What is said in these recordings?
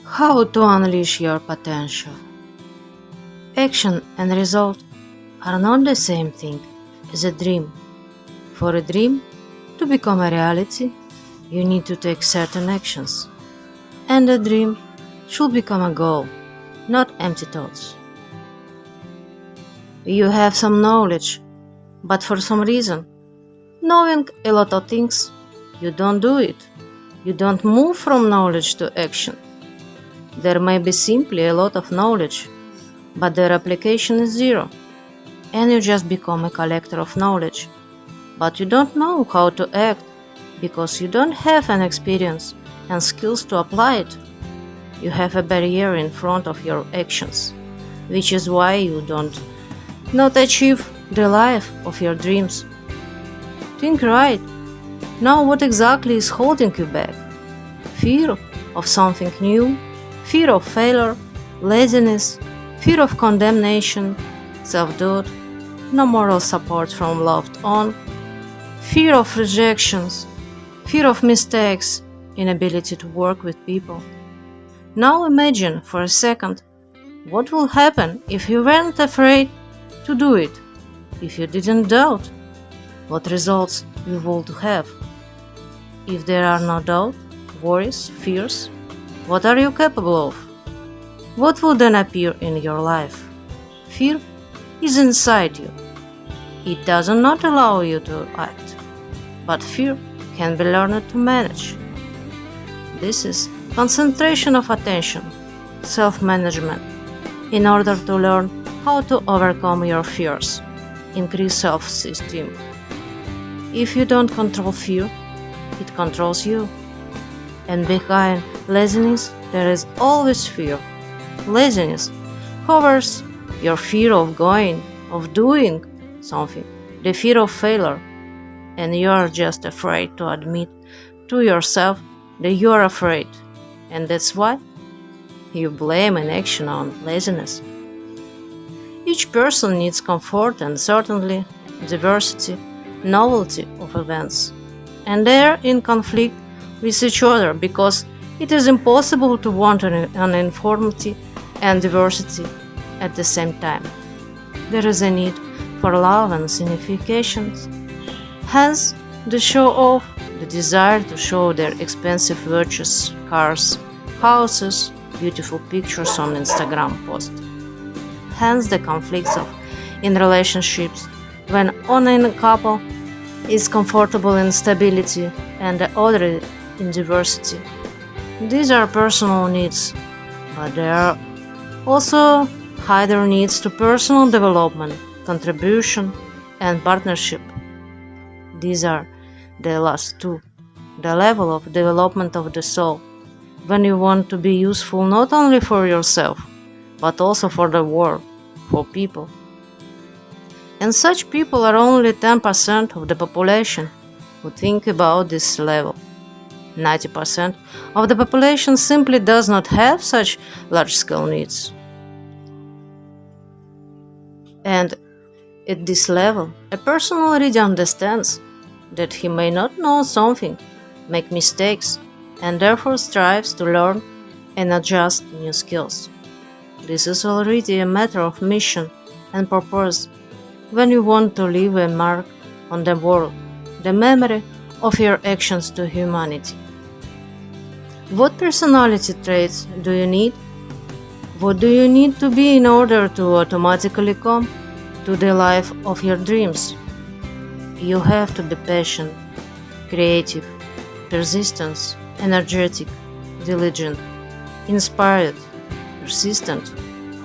How to unleash your potential. Action and result are not the same thing as a dream. For a dream to become a reality, you need to take certain actions. And a dream should become a goal, not empty thoughts. You have some knowledge, but for some reason, knowing a lot of things, you don't do it. You don't move from knowledge to action. There may be simply a lot of knowledge, but their application is zero, and you just become a collector of knowledge. But you don't know how to act because you don't have an experience and skills to apply it. You have a barrier in front of your actions, which is why you don't not achieve the life of your dreams. Think right. Now what exactly is holding you back? Fear of something new? Fear of failure, laziness, fear of condemnation, self-doubt, no moral support from loved one, fear of rejections, fear of mistakes, inability to work with people. Now imagine for a second what will happen if you weren't afraid to do it, if you didn't doubt, what results you would have. If there are no doubt, worries, fears, what are you capable of? What will then appear in your life? Fear is inside you. It does not allow you to act, but fear can be learned to manage. This is concentration of attention, self-management, in order to learn how to overcome your fears, increase self-esteem. If you don't control fear, it controls you. And behind laziness, there is always fear. Laziness covers your fear of going, of doing something, the fear of failure, and you are just afraid to admit to yourself that you are afraid, and that's why you blame inaction on laziness. Each person needs comfort and certainly diversity, novelty of events, and they are in conflict with each other because it is impossible to want uniformity and diversity at the same time. There is a need for love and significations, hence the show off, the desire to show their expensive watches, cars, houses, beautiful pictures on Instagram post. Hence the conflicts in relationships when one couple is comfortable in stability and the other in diversity. These are personal needs, but there are also higher needs to personal development, contribution, and partnership. These are the last two, the level of development of the soul, when you want to be useful not only for yourself, but also for the world, for people. And such people are only 10% of the population who think about this level. 90% of the population simply does not have such large-scale needs. And at this level, a person already understands that he may not know something, make mistakes, and therefore strives to learn and adjust new skills. This is already a matter of mission and purpose when you want to leave a mark on the world, the memory of your actions to humanity. What personality traits do you need? What do you need to be in order to automatically come to the life of your dreams? You have to be patient, creative, persistent, energetic, diligent, inspired, persistent,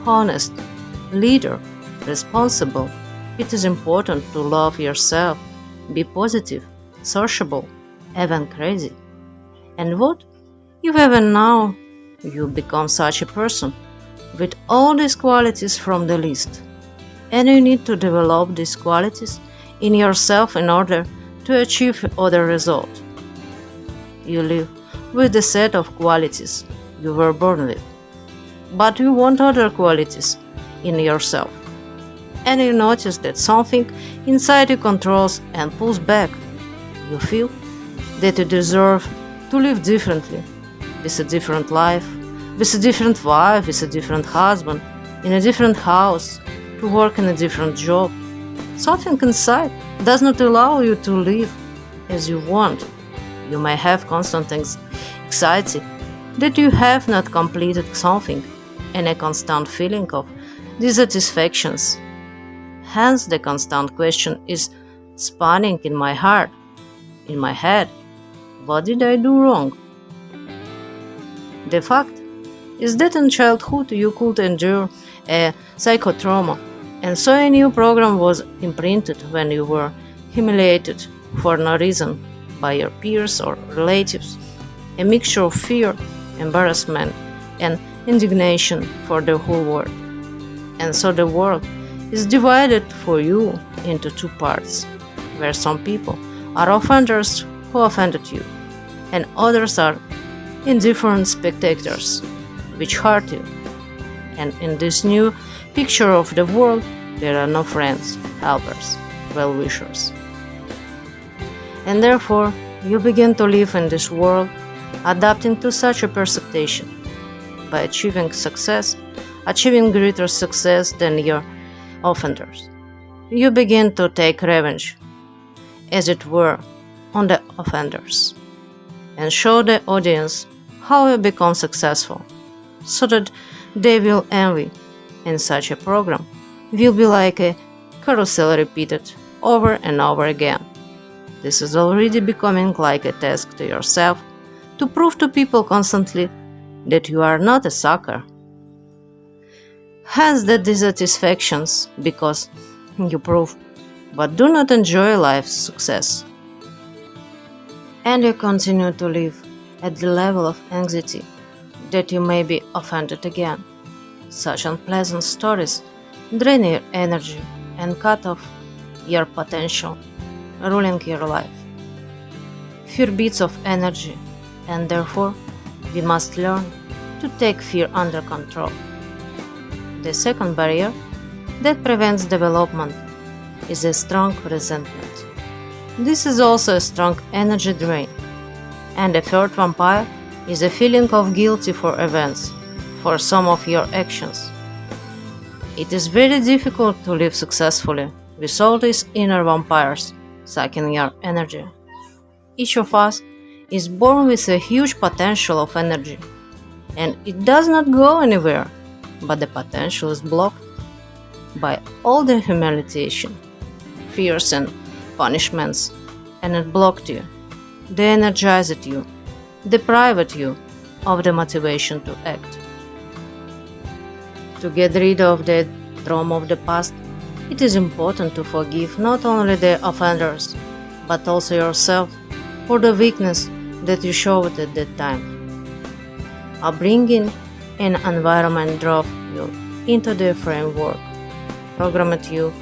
honest, leader, responsible. It is important to love yourself, be positive, sociable, even crazy. And what? If even now you become such a person with all these qualities from the list, and you need to develop these qualities in yourself in order to achieve other results. You live with the set of qualities you were born with, but you want other qualities in yourself, and you notice that something inside you controls and pulls back. You feel that you deserve to live differently, with a different life, with a different wife, with a different husband, in a different house, to work in a different job. Something inside does not allow you to live as you want. You may have constant anxiety that you have not completed something and a constant feeling of dissatisfactions. Hence, the constant question is spinning in my heart, in my head. What did I do wrong? The fact is that in childhood you could endure a psychotrauma, and so a new program was imprinted when you were humiliated for no reason by your peers or relatives, a mixture of fear, embarrassment, and indignation for the whole world. And so the world is divided for you into two parts, where some people are offenders who offended you, and others are indifferent spectators which hurt you. And in this new picture of the world, there are no friends, helpers, well-wishers. And therefore, you begin to live in this world, adapting to such a perception. By achieving success, achieving greater success than your offenders, you begin to take revenge, as it were, on the offenders, and show the audience how you become successful, so that they will envy, and such a program will be like a carousel repeated over and over again. This is already becoming like a task to yourself to prove to people constantly that you are not a sucker. Hence the dissatisfactions, because you prove but do not enjoy life's success. And you continue to live at the level of anxiety that you may be offended again. Such unpleasant stories drain your energy and cut off your potential, ruling your life. Fear beats of energy, and therefore we must learn to take fear under control. The second barrier that prevents development is a strong resentment. This is also a strong energy drain. And the third vampire is a feeling of guilty for events, for some of your actions. It is very difficult to live successfully with all these inner vampires sucking your energy. Each of us is born with a huge potential of energy, and it does not go anywhere, but the potential is blocked by all the humiliation, fears and punishments, and it blocked you, de-energized you, deprived you of the motivation to act. To get rid of the trauma of the past, it is important to forgive not only the offenders, but also yourself for the weakness that you showed at that time. Upbringing and environment drove you into the framework, programmed you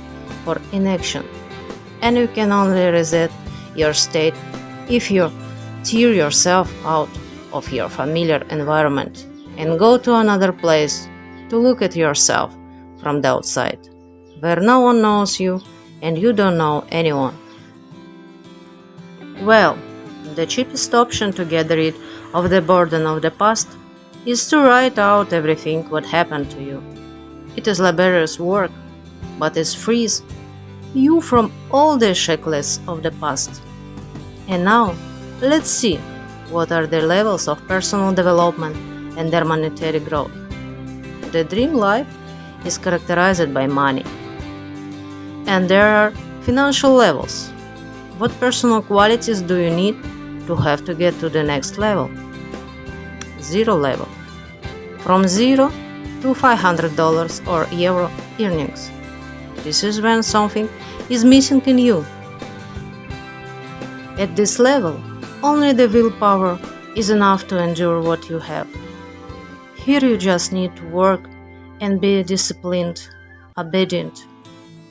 for inaction, and you can only reset your state if you tear yourself out of your familiar environment and go to another place to look at yourself from the outside, where no one knows you and you don't know anyone. Well, the cheapest option to get rid of the burden of the past is to write out everything what happened to you. It is laborious work, but it frees you from all the shackles of the past. And now, let's see what are the levels of personal development and their monetary growth. The dream life is characterized by money, and there are financial levels. What personal qualities do you need to have to get to the next level? Zero level. From $0 to $500 or euro earnings. This is when something is missing in you. At this level, only the willpower is enough to endure what you have. Here you just need to work and be disciplined, obedient.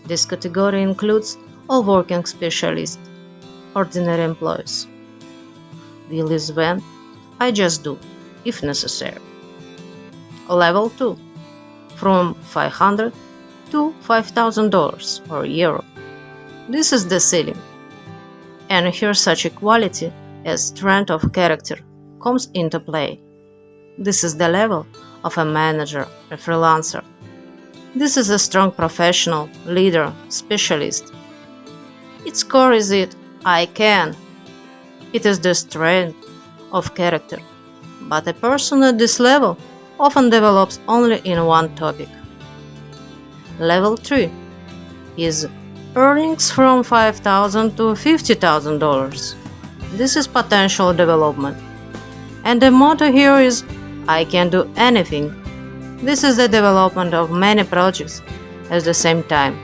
This category includes all working specialists, ordinary employees. Will is when I just do, if necessary. Level 2, from $500 to $5,000 or euro. This is the ceiling. And here such a quality as strength of character comes into play. This is the level of a manager, a freelancer. This is a strong professional, leader, specialist. Its core is I can. It is the strength of character. But a person at this level often develops only in one topic. Level 3 is earnings from $5,000 to $50,000. This is potential development. And the motto here is I can do anything. This is the development of many projects at the same time,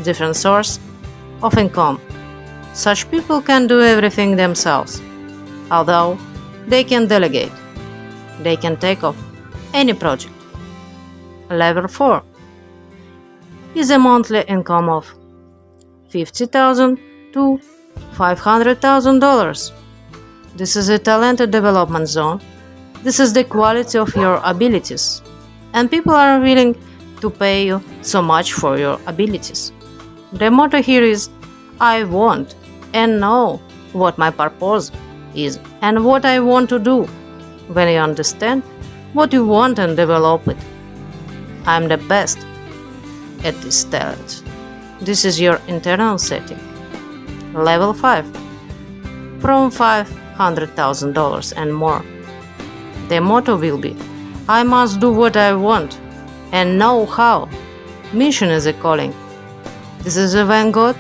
different source of income. Such people can do everything themselves, although they can delegate. They can take off any project. Level 4 is a monthly income of $50,000 to $500,000. This is a talented development zone. This is the quality of your abilities, and people are willing to pay you so much for your abilities. The motto here is I want and know what my purpose is and what I want to do. When you understand what you want and develop it, I'm the best at this talent. This is your internal setting. Level 5 from $500,000 and more. The motto will be I must do what I want and know how. Mission is a calling. This is a when God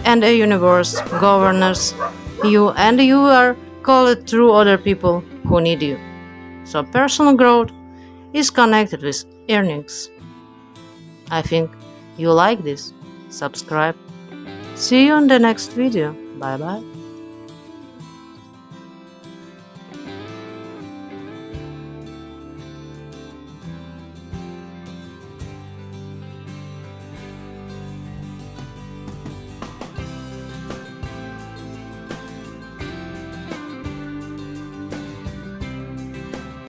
and a universe governs you, and you are called through other people who need you. So personal growth is connected with earnings. I think you like this. Subscribe. See you in the next video. Bye bye.